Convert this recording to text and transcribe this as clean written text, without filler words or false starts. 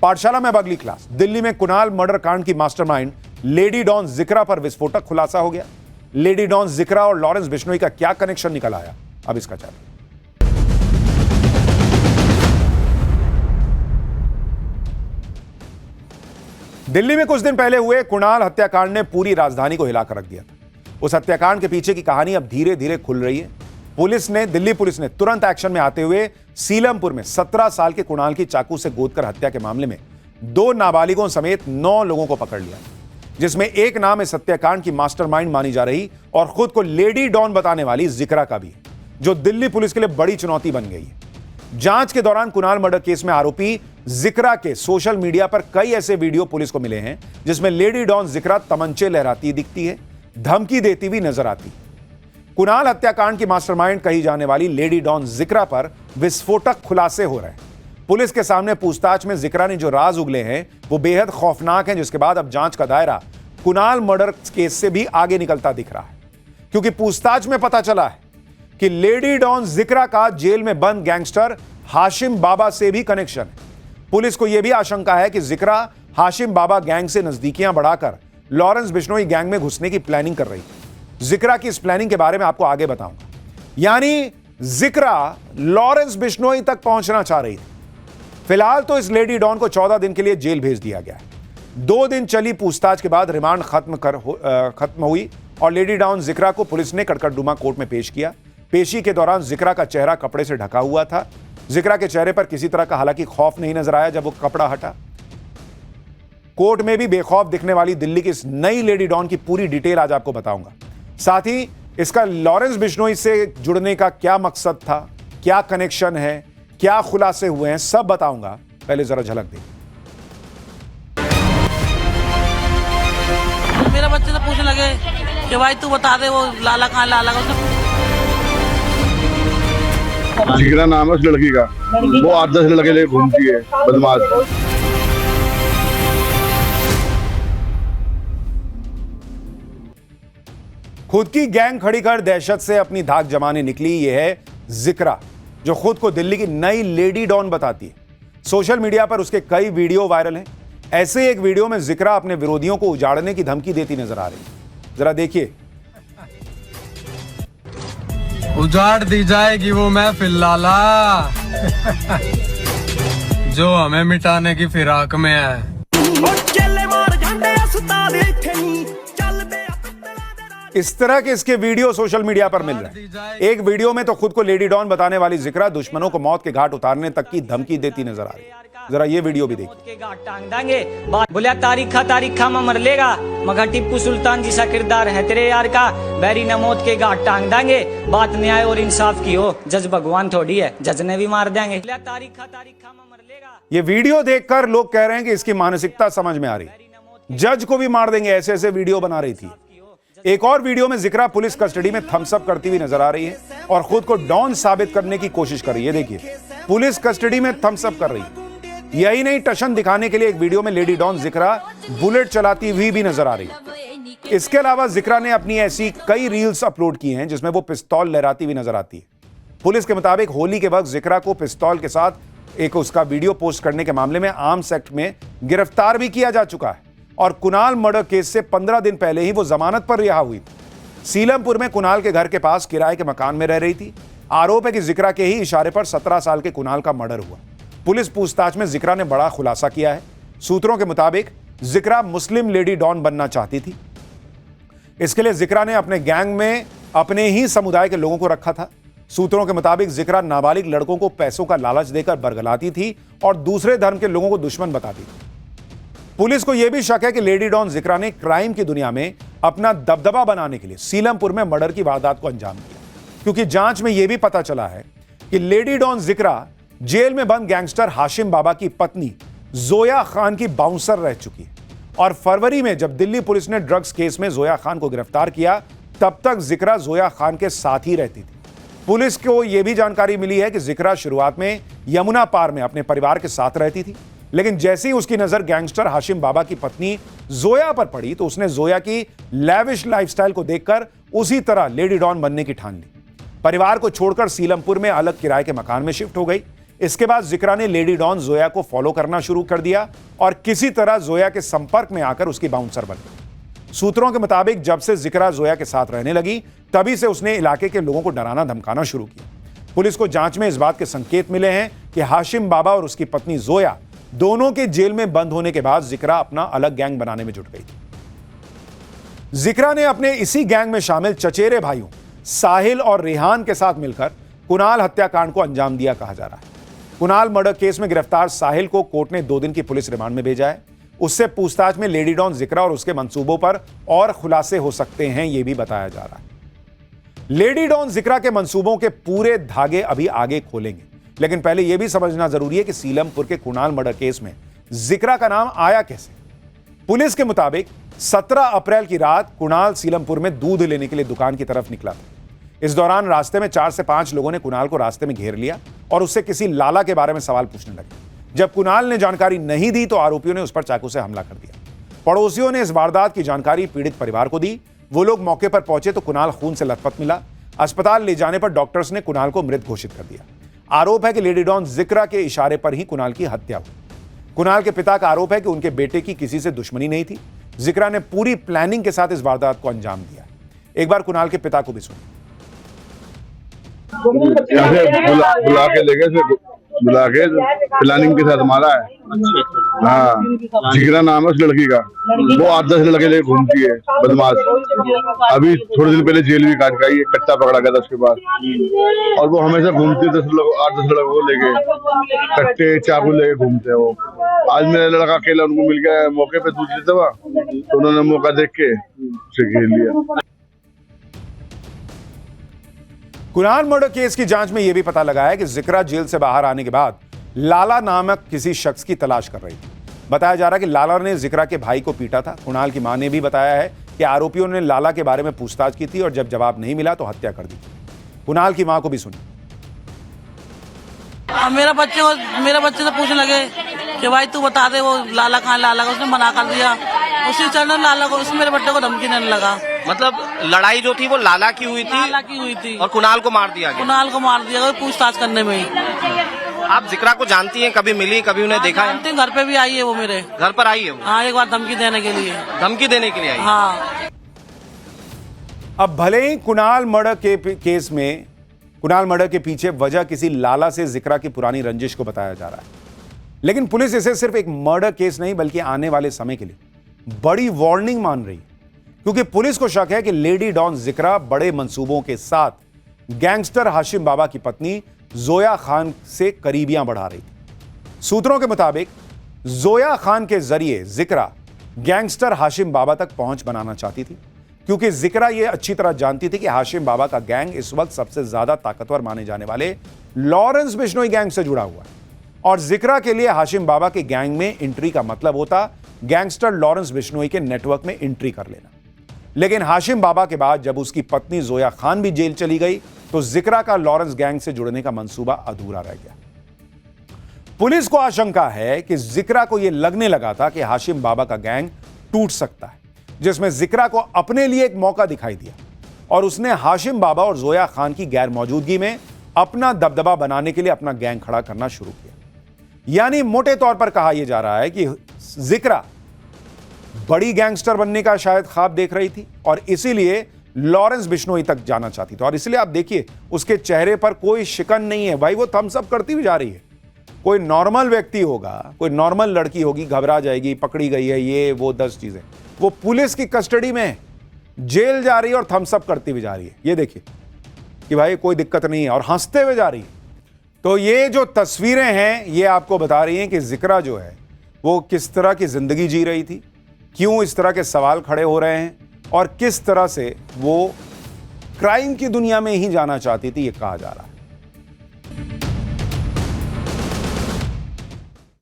पाठशाला में अब अगली क्लास। दिल्ली में कुणाल मर्डर कांड की मास्टरमाइंड लेडी डॉन जिक्रा पर विस्फोटक खुलासा हो गया। लेडी डॉन जिक्रा और लॉरेंस बिश्नोई का क्या कनेक्शन निकल आया, अब इसका चैनल। दिल्ली में कुछ दिन पहले हुए कुणाल हत्याकांड ने पूरी राजधानी को हिलाकर रख दिया था। उस हत्याकांड के पीछे की कहानी अब धीरे धीरे खुल रही है। दिल्ली पुलिस ने तुरंत एक्शन में आते हुए सीलमपुर में 17 साल के कुणाल की चाकू से गोदकर हत्या के मामले में 2 नाबालिगों समेत 9 लोगों को पकड़ लिया, जिसमें एक नाम इस हत्याकांड की मास्टरमाइंड मानी जा रही और खुद को लेडी डॉन बताने वाली जिक्रा का भी है, जो दिल्ली पुलिस के लिए बड़ी चुनौती बन गई है। जांच के दौरान कुणाल मर्डर केस में आरोपी जिक्रा के सोशल मीडिया पर कई ऐसे वीडियो पुलिस को मिले हैं जिसमें लेडी डॉन जिक्रा तमंचे लहराती दिखती है, धमकी देती भी नजर आती। कुणाल हत्याकांड की मास्टरमाइंड कही जाने वाली लेडी डॉन जिक्रा पर विस्फोटक खुलासे हो रहे हैं। पुलिस के सामने पूछताछ में जिक्रा ने जो राज उगले हैं वो बेहद खौफनाक हैं, जिसके बाद अब जांच का दायरा कुणाल मर्डर केस से भी आगे निकलता दिख रहा है, क्योंकि पूछताछ में पता चला है कि लेडी डॉन जिक्रा का जेल में बंद गैंगस्टर हाशिम बाबा से भी कनेक्शन है। पुलिस को यह भी आशंका है कि जिक्रा हाशिम बाबा गैंग से नजदीकियां बढ़ाकर लॉरेंस बिश्नोई गैंग में घुसने की प्लानिंग कर रही है। जिक्रा की इस प्लानिंग के बारे में आपको आगे बताऊंगा। यानी जिक्रा लॉरेंस बिश्नोई तक पहुंचना चाह रही थी। फिलहाल तो इस लेडी डॉन को 14 दिन के लिए जेल भेज दिया गया है। 2 दिन चली पूछताछ के बाद रिमांड खत्म हुई और लेडी डॉन जिक्रा को पुलिस ने कड़कड़डुमा कोर्ट में पेश किया। पेशी के दौरान जिक्रा का चेहरा कपड़े से ढका हुआ था। जिक्रा के चेहरे पर किसी तरह का हालांकि खौफ नहीं नजर आया जब वो कपड़ा हटा। कोर्ट में भी बेखौफ दिखने वाली दिल्ली की इस नई लेडी डॉन की पूरी डिटेल आज आपको बताऊंगा। साथ ही इसका लॉरेंस बिश्नोई से जुड़ने का क्या मकसद था, क्या कनेक्शन है, क्या खुलासे हुए हैं, सब बताऊंगा। पहले जरा झलक देखिए। मेरा बच्चे से पूछने लगे कि भाई तू बता दे वो लाला कहाँ, लाला का जिक्रा नाम है उस लड़की का। वो 8-10 लड़के ले घूमती है, बदमाश। खुद की गैंग खड़ी कर दहशत से अपनी धाक जमाने निकली ये है जिक्रा, जो खुद को दिल्ली की नई लेडी डॉन बताती है। सोशल मीडिया पर उसके कई वीडियो वायरल हैं। ऐसे एक वीडियो में जिक्रा अपने विरोधियों को उजाड़ने की धमकी देती नजर आ रही है। जरा देखिए। उजाड़ दी जाएगी वो महफिल लाला जो हमें मिटाने की फिराक में है। इस तरह के इसके वीडियो सोशल मीडिया पर मिल रहे हैं। एक वीडियो में तो खुद को लेडी डॉन बताने वाली जिक्रा दुश्मनों को मौत के घाट उतारने तक की धमकी देती नजर आ रही है। जरा ये वीडियो भी देखिए। बोलिया तारीखा में मर लेगा, मगर टिप्पू सुल्तान जैसा किरदार है तेरे यार का। बैरी न मौत के घाट टांग देंगे, बात न्याय और इंसाफ की हो, जज भगवान थोड़ी है, जज ने भी मार देंगे। तारीखा में मर लेगा। ये वीडियो देखकर लोग कह रहे हैं कि इसकी मानसिकता समझ में आ रही। जज को भी मार देंगे, ऐसे ऐसे वीडियो बना रही थी। एक और वीडियो में जिक्रा पुलिस कस्टडी में थम्स अप करती हुई नजर आ रही है और खुद को डॉन साबित करने की कोशिश कर रही है। देखिए, पुलिस कस्टडी में थम्स अप कर रही है। यही नहीं, टशन दिखाने के लिए एक वीडियो में लेडी डॉन जिक्रा बुलेट चलाती हुई भी नजर आ रही है। इसके अलावा जिक्रा ने अपनी ऐसी कई रील्स अपलोड की हैं जिसमें वो पिस्तौल लहराती हुई नजर आती है। पुलिस के मुताबिक होली के वक्त जिक्रा को पिस्तौल के साथ एक उसका वीडियो पोस्ट करने के मामले में आर्म्स एक्ट में गिरफ्तार भी किया जा चुका है और कुणाल मर्डर केस से 15 दिन पहले ही वो जमानत पर रिहा हुई थी। सीलमपुर में कुणाल के घर के पास किराए के मकान में रह रही थी। आरोप है कि जिक्रा के ही इशारे पर 17 साल के कुणाल का मर्डर हुआ। पुलिस पूछताछ में जिक्रा ने बड़ा खुलासा किया है। सूत्रों के मुताबिक जिक्रा मुस्लिम लेडी डॉन बनना चाहती थी। इसके लिए जिक्रा ने अपने गैंग में अपने ही समुदाय के लोगों को रखा था। सूत्रों के मुताबिक जिक्रा नाबालिग लड़कों को पैसों का लालच देकर बरगलाती थी और दूसरे धर्म के लोगों को दुश्मन बताती थी। पुलिस को यह भी शक है कि लेडी डॉन जिक्रा ने क्राइम की दुनिया में अपना दबदबा बनाने के लिए सीलमपुर में मर्डर की वारदात को अंजाम दिया, क्योंकि जांच में यह भी पता चला है कि लेडी डॉन जिक्रा जेल में बंद गैंगस्टर हाशिम बाबा की पत्नी जोया खान की बाउंसर रह चुकी है और फरवरी में जब दिल्ली पुलिस ने ड्रग्स केस में जोया खान को गिरफ्तार किया तब तक जिक्रा जोया खान के साथ ही रहती थी। पुलिस को यह भी जानकारी मिली है कि जिक्रा शुरुआत में यमुना पार में अपने परिवार के साथ रहती थी, लेकिन जैसे ही उसकी नजर गैंगस्टर हाशिम बाबा की पत्नी जोया पर पड़ी तो उसने जोया की लैविश लाइफस्टाइल को देखकर उसी तरह लेडी डॉन बनने की ठान ली। परिवार को छोड़कर सीलमपुर में अलग किराए के मकान में शिफ्ट हो गई। इसके बाद जिक्रा ने लेडी डॉन जोया को फॉलो करना शुरू कर दिया और किसी तरह जोया के संपर्क में आकर उसकी बाउंसर बन गई। सूत्रों के मुताबिक जब से जिक्रा जोया के साथ रहने लगी तभी से उसने इलाके के लोगों को डराना धमकाना शुरू किया। पुलिस को जांच में इस बात के संकेत मिले हैं कि हाशिम बाबा और उसकी पत्नी जोया दोनों के जेल में बंद होने के बाद जिक्रा अपना अलग गैंग बनाने में जुट गई थी। जिक्रा ने अपने इसी गैंग में शामिल चचेरे भाइयों साहिल और रेहान के साथ मिलकर कुणाल हत्याकांड को अंजाम दिया कहा जा रहा है। कुणाल मर्डर केस में गिरफ्तार साहिल को कोर्ट ने 2 दिन की पुलिस रिमांड में भेजा है। उससे पूछताछ में लेडी डॉन जिक्रा और उसके मंसूबों पर और खुलासे हो सकते हैं, यह भी बताया जा रहा है। लेडी डॉन जिक्रा के मंसूबों के पूरे धागे अभी आगे खोलेंगे, लेकिन पहले यह भी समझना जरूरी है कि सीलमपुर के कुणाल मर्डर केस में जिक्रा का नाम आया कैसे। पुलिस के मुताबिक 17 अप्रैल की रात कुणाल सीलमपुर में दूध लेने के लिए दुकान की तरफ निकला था। इस दौरान रास्ते में 4 से 5 लोगों ने कुणाल को रास्ते में घेर लिया और उससे किसी लाला के बारे में सवाल पूछने लगे। जब कुणाल ने जानकारी नहीं दी तो आरोपियों ने उस पर चाकू से हमला कर दिया। पड़ोसियों ने इस वारदात की जानकारी पीड़ित परिवार को दी। वो लोग मौके पर पहुंचे तो कुणाल खून से लथपथ मिला। अस्पताल ले जाने पर डॉक्टर्स ने कुणाल को मृत घोषित कर दिया। आरोप है कि लेडी डॉन जिक्रा के इशारे पर ही कुणाल की हत्या हुई। कुणाल के पिता का आरोप है कि उनके बेटे की किसी से दुश्मनी नहीं थी। जिक्रा ने पूरी प्लानिंग के साथ इस वारदात को अंजाम दिया। एक बार कुणाल के पिता को भी सुनिए। यहाँ से बुला के ले गए, बुला के प्लानिंग के साथ मारा है। हाँ, जिगरा नाम है उस लड़की का। वो 8-10 लड़के लेके घूमती है, बदमाश। अभी थोड़े दिन पहले जेल भी काट गई है, कट्टा पकड़ा गया था उसके बाद। और वो हमेशा घूमती है 8-10 लड़कों को लेके, कट्टे चाकू लेके घूमते हैं वो। आज मेरा लड़का अकेला उनको मिल गया मौके पे दूसरी दफा, तो उन्होंने मौका देख के उसे घेर लिया। कुणाल मर्डर केस की जांच में यह भी पता लगा है कि जिक्रा जेल से बाहर आने के बाद लाला नामक किसी शख्स की तलाश कर रही थी। बताया जा रहा है कि लाला ने जिक्रा के भाई को पीटा था। कुणाल की मां ने भी बताया है कि आरोपियों ने लाला के बारे में पूछताछ की थी और जब जवाब नहीं मिला तो हत्या कर दी थी। कुणाल की मां को भी सुनी। मेरे बच्चे से पूछने लगे कि भाई तू बता दे वो लाला कहाँ, लाला का उसने मना कर दिया। उसी चरण लाला को, उस मेरे बच्चे को धमकी देने लगा। मतलब लड़ाई जो थी वो लाला की हुई थी और कुणाल को मार दिया गया पूछताछ करने में ही। आप जिक्रा को जानती हैं? कभी मिली, कभी उन्हें देखा है? घर पे भी आई है वो, मेरे घर पर आई है वो? हाँ, एक बार धमकी देने के लिए आई। हाँ। अब भले ही कुणाल मर्डर के केस में कुणाल मर्डर के पीछे वजह किसी लाला से जिक्रा की पुरानी रंजिश को बताया जा रहा है, लेकिन पुलिस इसे सिर्फ एक मर्डर केस नहीं बल्कि आने वाले समय के लिए बड़ी वार्निंग मान रही है, क्योंकि पुलिस को शक है कि लेडी डॉन जिक्रा बड़े मंसूबों के साथ गैंगस्टर हाशिम बाबा की पत्नी जोया खान से करीबियां बढ़ा रही थी। सूत्रों के मुताबिक जोया खान के जरिए जिक्रा गैंगस्टर हाशिम बाबा तक पहुंच बनाना चाहती थी, क्योंकि जिक्रा यह अच्छी तरह जानती थी कि हाशिम बाबा का गैंग इस वक्त सबसे ज्यादा ताकतवर माने जाने वाले लॉरेंस बिश्नोई गैंग से जुड़ा हुआ है और जिक्रा के लिए हाशिम बाबा के गैंग में एंट्री का मतलब होता गैंगस्टर लॉरेंस बिश्नोई के नेटवर्क में एंट्री कर लेना। लेकिन हाशिम बाबा के बाद जब उसकी पत्नी जोया खान भी जेल चली गई तो जिक्रा का लॉरेंस गैंग से जुड़ने का मंसूबा अधूरा रह गया। पुलिस को आशंका है कि जिक्रा को यह लगने लगा था कि हाशिम बाबा का गैंग टूट सकता है, जिसमें जिक्रा को अपने लिए एक मौका दिखाई दिया और उसने हाशिम बाबा और जोया खान की गैर मौजूदगी में अपना दबदबा बनाने के लिए अपना गैंग खड़ा करना शुरू किया। यानी मोटे तौर पर कहा यह जा रहा है कि जिक्रा बड़ी गैंगस्टर बनने का शायद ख्वाब देख रही थी और इसीलिए लॉरेंस बिश्नोई तक जाना चाहती थी। और इसलिए आप देखिए उसके चेहरे पर कोई शिकन नहीं है भाई, वो थम्स अप करती हुई जा रही है। कोई नॉर्मल व्यक्ति होगा, कोई नॉर्मल लड़की होगी, घबरा जाएगी, पकड़ी गई है, ये वो 10 चीजें। वो पुलिस की कस्टडी में जेल जा रही है और थम्स अप करती हुई जा रही है। ये देखिए कि भाई कोई दिक्कत नहीं है और हंसते हुए जा रही है। तो ये जो तस्वीरें हैं ये आपको बता रही हैं कि जिक्रा जो है वो किस तरह की जिंदगी जी रही थी, क्यों इस तरह के सवाल खड़े हो रहे हैं और किस तरह से वो क्राइम की दुनिया में ही जाना चाहती थी, ये कहा जा रहा है।